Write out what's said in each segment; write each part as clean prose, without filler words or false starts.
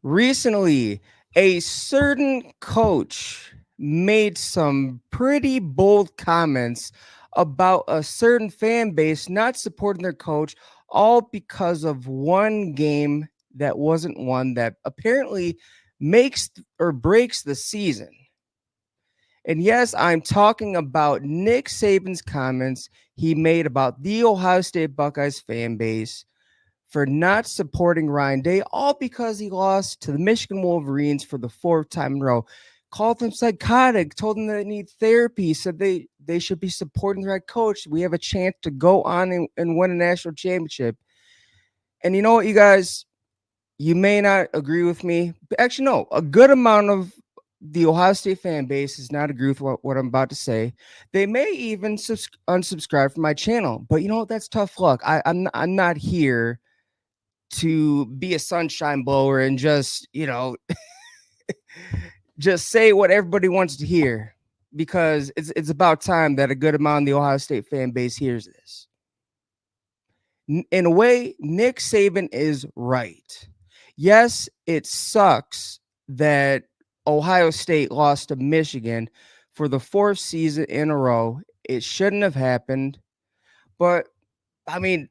Recently, a certain coach made some pretty bold comments about a certain fan base not supporting their coach, all because of one game that wasn't one that apparently makes or breaks the season. And yes, I'm talking about Nick Saban's comments he made about the Ohio State Buckeyes fan base for not supporting Ryan Day, all because he lost to the Michigan Wolverines for the fourth time in a row. Called them psychotic, told them they need therapy, said they should be supporting their head coach. We have a chance to go on and win a national championship. And you know what, you guys, you may not agree with me. But actually, no, a good amount of the Ohio State fan base does not agree with what I'm about to say. They may even unsubscribe from my channel. But you know what? That's tough luck. I'm not here to be a sunshine blower and just, just say what everybody wants to hear, because it's about time that a good amount of the Ohio State fan base hears this. In a way, Nick Saban is right. Yes, it sucks that Ohio State lost to Michigan for the fourth season in a row. It shouldn't have happened, but I mean,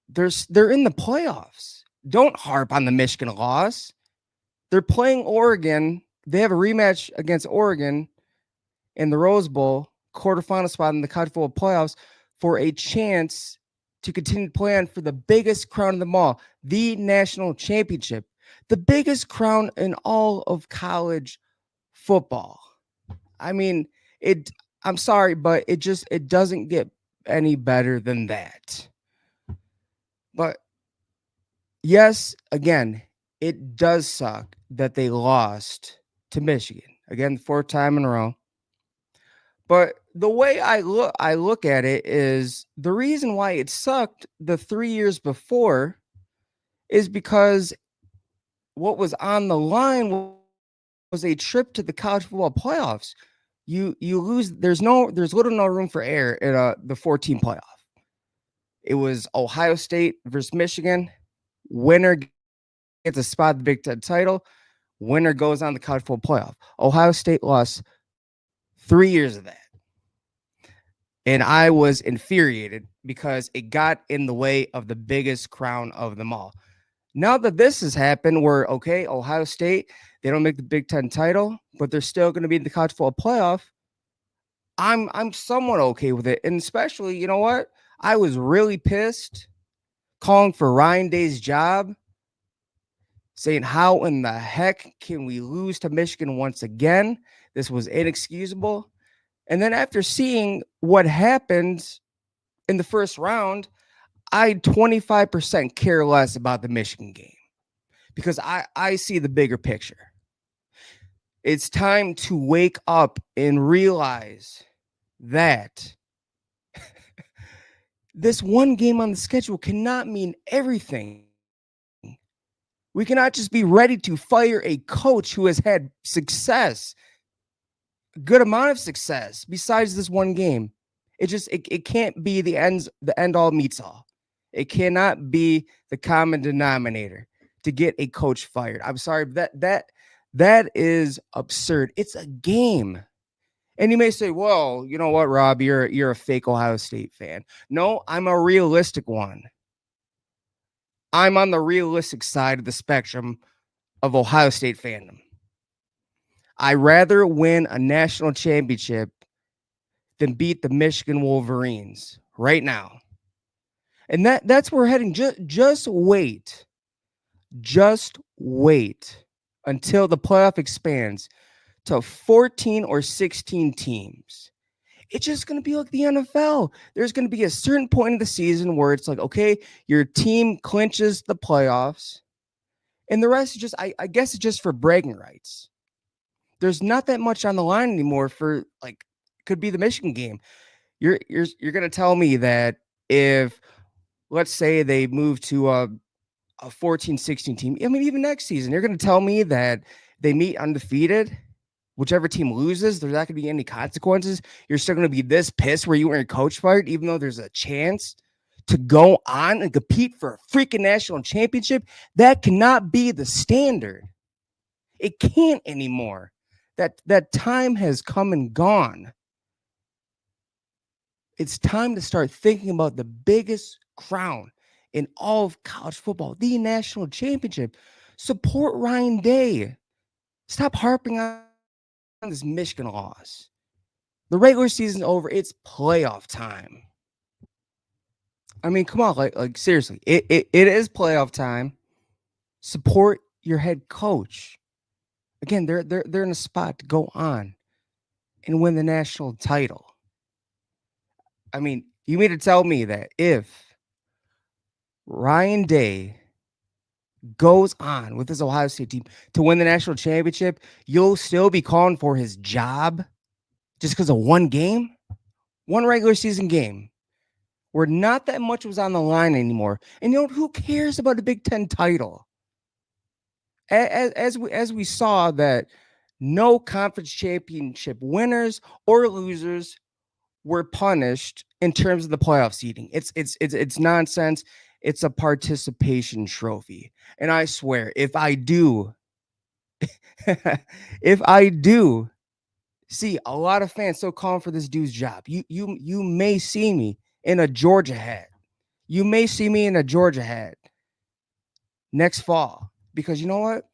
they're in the playoffs. Don't harp on the Michigan loss. They're playing Oregon. They have a rematch against Oregon in the Rose Bowl, quarterfinal spot in the college football playoffs, for a chance to continue to play on for the biggest crown of them all, the national championship, the biggest crown in all of college football. I mean, it. I'm sorry, but it doesn't get any better than that. But yes, again, it does suck that they lost to Michigan. Again, fourth time in a row. But the way I look at it is the reason why it sucked the 3 years before is because what was on the line was a trip to the college football playoffs. You lose, there's little no room for error in the 14 playoff. It was Ohio State versus Michigan. Winner gets a spot at the Big Ten title. Winner goes on the college football playoff. Ohio State lost 3 years of that. And I was infuriated because it got in the way of the biggest crown of them all. Now that this has happened, where, okay, Ohio State, they don't make the Big Ten title, but they're still going to be in the college football playoff. I'm somewhat okay with it. And especially, you know what? I was really pissed calling for Ryan Day's job, saying, how in the heck can we lose to Michigan once again? This was inexcusable. And then after seeing what happened in the first round, I 25% care less about the Michigan game because I see the bigger picture. It's time to wake up and realize that this one game on the schedule cannot mean everything. We cannot just be ready to fire a coach who has had success, a good amount of success besides this one game. It can't be the end all meets all. It cannot be the common denominator to get a coach fired. I'm sorry, that is absurd. It's a game. And you may say, well, you know what, Rob, you're a fake Ohio State fan. No, I'm a realistic one. I'm on the realistic side of the spectrum of Ohio State fandom. I rather win a national championship than beat the Michigan Wolverines right now. And that's where we're heading. Just wait. Just wait until the playoff expands to 14 or 16 teams. It's just going to be like the NFL. There's going to be a certain point in the season where it's like, okay, your team clinches the playoffs, and the rest is just, I guess it's just for bragging rights. There's not that much on the line anymore for, like, could be the Michigan game. You're going to tell me that if, let's say, they move to a 14-16 team, I mean, even next season, you're going to tell me that they meet undefeated, whichever team loses, there's not going to be any consequences. You're still going to be this pissed where you weren't coach fired, even though there's a chance to go on and compete for a freaking national championship, that cannot be the standard. It can't anymore. That time has come and gone. It's time to start thinking about the biggest crown in all of college football, the national championship. Support Ryan Day. Stop harping on this Michigan loss. The regular season's over. It's playoff time. I mean, come on, like seriously, it is playoff time. Support your head coach. Again, they're in a spot to go on and win the national title. I mean, you mean to tell me that if Ryan Day goes on with his Ohio State team to win the national championship, you'll still be calling for his job just because of one game, one regular season game, where not that much was on the line anymore. And you know, who cares about a Big Ten title? As we saw that no conference championship winners or losers were punished in terms of the playoff seeding. It's nonsense. It's a participation trophy. And I swear, if I do see a lot of fans still calling for this dude's job, you may see me in a Georgia hat. You may see me in a Georgia hat next fall, because you know what?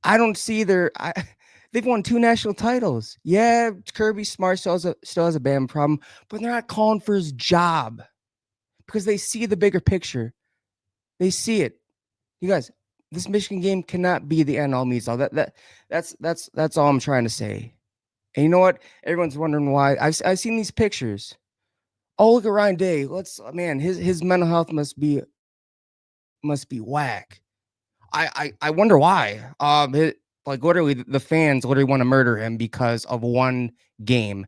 I don't see they've won 2 national titles. Yeah, Kirby Smart still has a Bama problem, but they're not calling for his job because they see the bigger picture. They see it. You guys, this Michigan game cannot be the end all means all. That's all I'm trying to say. And you know what? Everyone's wondering why. I've seen these pictures. Oh, look at Ryan Day. His mental health must be whack. I wonder why. Like literally, the fans literally want to murder him because of one game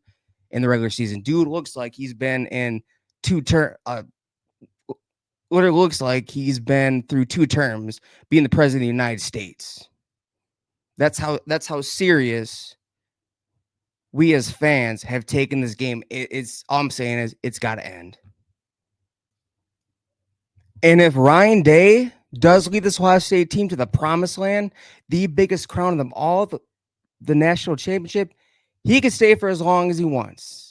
in the regular season. Dude looks like he's been in literally looks like he's been through 2 terms being the president of the United States. That's how serious we as fans have taken this game. It's all I'm saying is it's got to end. And if Ryan Day does lead this Ohio State team to the promised land, the biggest crown of them all, the national championship, he can stay for as long as he wants.